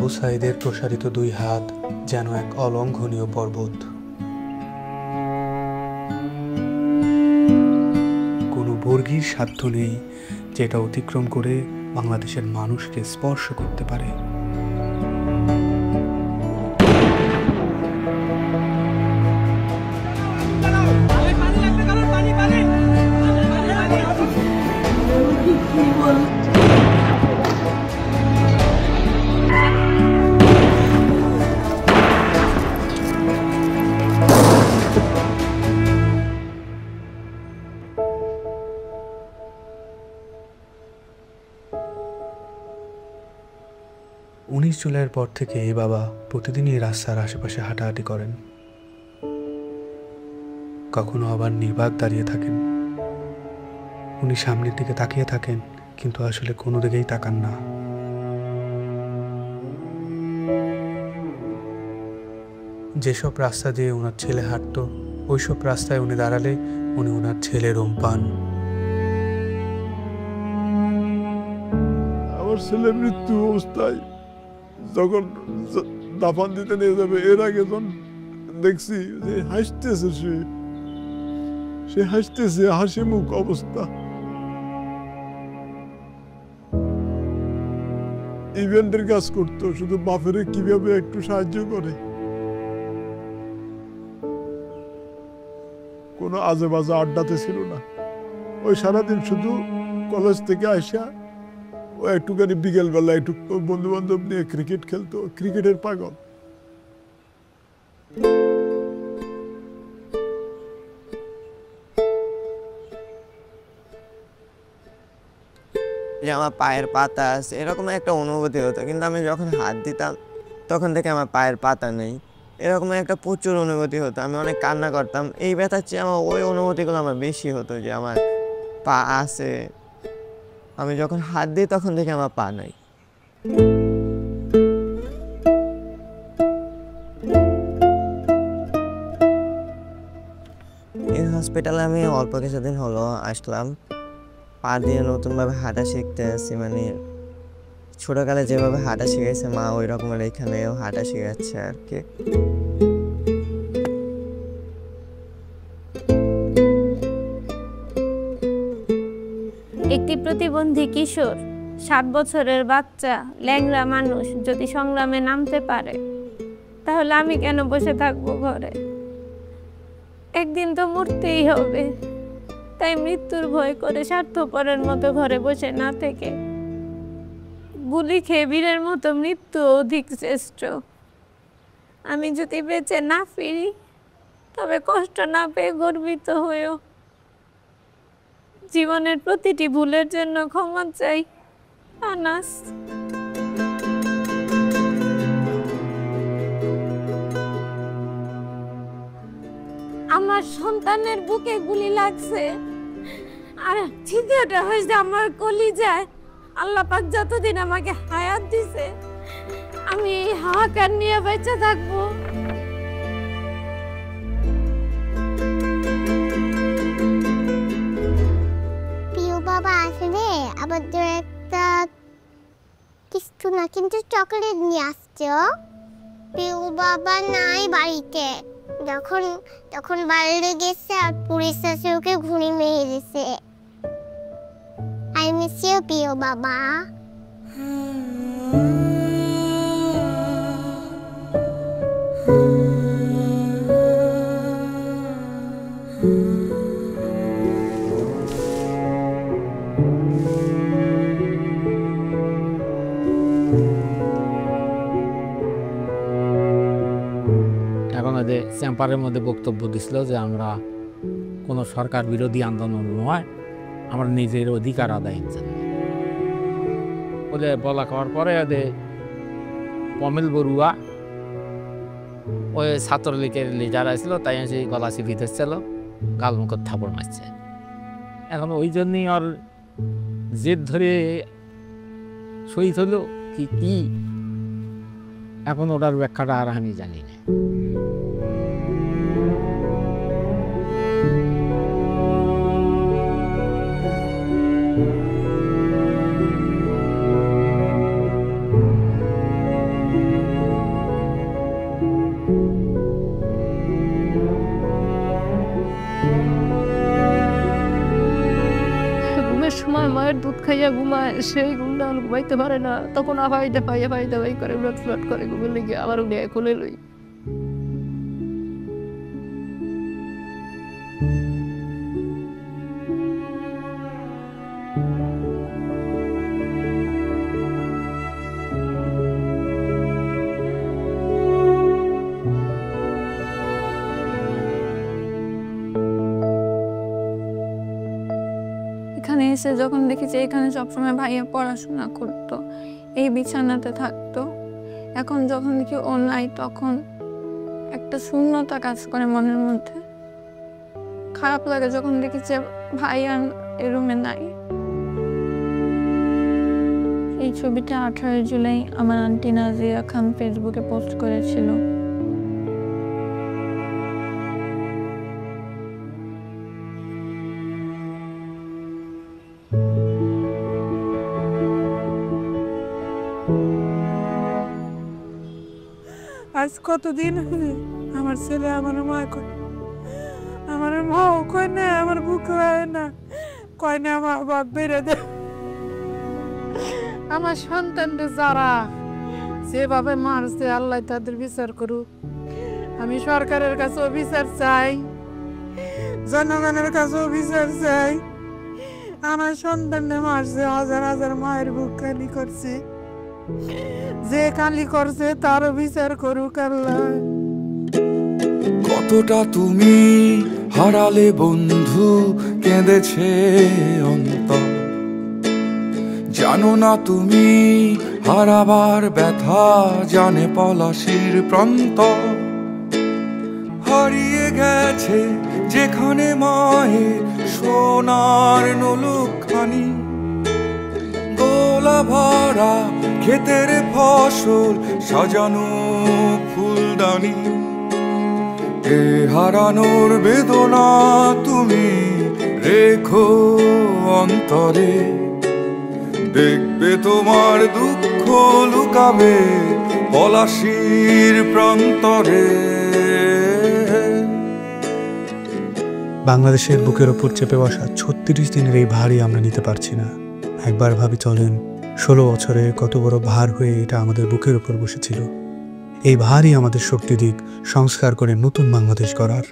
আবু সাঈদের প্রসারিত দুই হাত যেন এক অলঙ্ঘনীয় পর্বত। কোনো বর্গীর সাধ্য নেই যেটা অতিক্রম করে বাংলাদেশের মানুষকে স্পর্শ করতে পারে। 19 জুলাইয়ের পর থেকে বাবা প্রতিদিনই রাস্তার আশেপাশে হাঁটাহাঁটি করেন। কখনো আবার নির্বাক দাঁড়িয়ে থাকেন। উনি সামনের দিকে তাকিয়ে থাকেন, কিন্তু আসলে কোনো দিকেই তাকান না। যেসব রাস্তা দিয়ে ওনার ছেলে হাঁটতো, ওইসব রাস্তায় উনি দাঁড়ালে উনি ওনার ছেলের রুম পান। আমার ছেলের মৃত্যু অবস্থায় যখন দাফন দিতে নিয়ে যাবে, এর আগে যখন দেখছি যে হাসতেছে, সে হাসতেছে, হাসি মুখ অবস্থা। ইভেন্টের কাজ করতো, শুধু বাপের কিভাবে একটু সাহায্য করে। কোনো আজে বাজে আড্ডাতে ছিল না। ওই সারাদিন শুধু কলেজ থেকে আসা ও একটুখানি বিকেলবেলা একটু বন্ধু বান্ধব নিয়ে ক্রিকেট খেলতো, ক্রিকেটের পাগল। যে আমার পায়ের পাতা আছে এরকম একটা অনুভূতি হতো, কিন্তু আমি যখন হাত দিতাম তখন থেকে আমার পায়ের পাতা নেই, এরকম একটা প্রচুর অনুভূতি হতো। আমি অনেক কান্না করতাম। এই ব্যথার চেয়ে আমার ওই অনুভূতিগুলো আমার বেশি হতো, যে আমার পা আছে, আমি যখন হাত দিই তখন থেকে আমার পা নাই। এই হসপিটালে আমি অল্প কিছুদিন হলো আসলাম। পা দিয়ে নতুনভাবে হাঁটা শিখতে আসছি, মানে ছোটকালে যেভাবে হাঁটা শিখেছে মা, ওই রকমের এখানেও হাঁটা শিখাচ্ছে আর কি। একটি প্রতিবন্ধী কিশোর, 7 বছরের বাচ্চা, ল্যাংড়া মানুষ যদি সংগ্রামে নামতে পারে, তাহলে আমি কেন বসে থাকবো ঘরে? একদিন তো মরতেই হবে, তাই মৃত্যুর ভয় করে স্বার্থপরের মতো ঘরে বসে না থেকে গুলি খেয়ে বীরের মতো মৃত্যু অধিক শ্রেষ্ঠ। আমি যদি বেঁচে না ফিরি, তবে কষ্ট না পেয়ে গর্বিত হয়েও জীবনের প্রতিটি ভুলের জন্য ক্ষমা চাই। আনাস। আমার সন্তানের বুকে গুলি লাগছে, আর ছিদ্রটা হয়েছে আমার কলিজায়। আল্লাহ পাক যতদিন আমাকে হায়াত দিছে, আমি এই হাহাকার নিয়ে বেঁচে থাকবো। প্রিয় বাবা আসলে আমাদের একটা কিছু না, কিন্তু চকলেট নিয়ে আসছো। প্রিয় বাবা নাই বাড়িতে, যখন বাইরে গেছে আর পুলিশ এসে ওকে ঘুড়ি মেরে দিছে। আই মিস ইউ প্রিয় বাবা। এখন চেম্বারের মধ্যে বক্তব্য দিছিল যে আমরা কোনো সরকার বিরোধী আন্দোলন নয়, আমরা নিজের অধিকার আদায়ের জন্য বলে বলা খাওয়ার পরে পমেল বড়ুয়া ওই ছাত্রলীগের লিডার আসছিল, তাই সেই গলা চিপি ধরছিল, গাল মুখত থাপড় মারছে। এখন ওই জন্যই ওর জেদ ধরে শহীদ হলো কি এখন ওটার ব্যাখ্যাটা আর আমি জানি না। ঘুমের সময় মায়ের দুধ খাইয়া ঘুমায়, সেই ঘুমটা ঘুমাইতে পারে না, তখন আবার এটা পাইয়া পাই করে উলট ফ্লট করে ঘুমে লেগে আবার উঠে খুলে লই। এখানে এসে যখন দেখেছি এখানে সবসময় ভাইয়া পড়াশোনা করতো, এই বিছানাতে থাকতো, এখন যখন দেখি ও নাই তখন একটা শূন্যতা কাজ করে মনের মধ্যে। খারাপ লাগে যখন দেখি যে ভাইয়া এই রুমে নাই। এই ছবিটা 18 জুলাই আমার আন্টি নাজিয়া খান ফেসবুকে পোস্ট করেছিল। আজ কতদিন আমার ছেলে আমার মা কয়, আমার মাও কয় না, আমার বুক হয় না, কয় না আমার বাপ বেড়ে দে। আমার সন্তানরা যারা যেভাবে মারছে আল্লাহ তাদের বিচার করুক। আমি সরকারের কাছেও বিচার চাই, জনগণের কাছেও বিচার চাই। আমার সন্তানরা মারছে, হাজার হাজার মায়ের বুক খালি করছে, যে কালি করছে তারও বিচার করুক আল্লাহ। কতটা তুমি হারালে বন্ধু, কেঁদেছে অন্তর, জানো না তুমি হারাবার ব্যথা, জানে পলাশির প্রান্ত। হারিয়ে গেছে যেখানে মায়ের সোনার নলুকখানি, গোলা ভরা ক্ষেতের ফসল, সাজানো ফুলদানি। এ হারানোর বেদনা তুমি রেখো অন্তরে, দেখবে তোমার দুঃখ লুকাবে পলাশির প্রান্তরে। বাংলাদেশের বুকের ওপর চেপে বসা 36 দিনের এই ভারই আমরা নিতে পারছি না। একবার ভাবি চলেন, 16 বছরে কত বড় ভার হয়ে এটা আমাদের বুকের ওপর বসেছিল। এই ভারই আমাদের শক্তি দিক সংস্কার করে নতুন বাংলাদেশ গড়ার।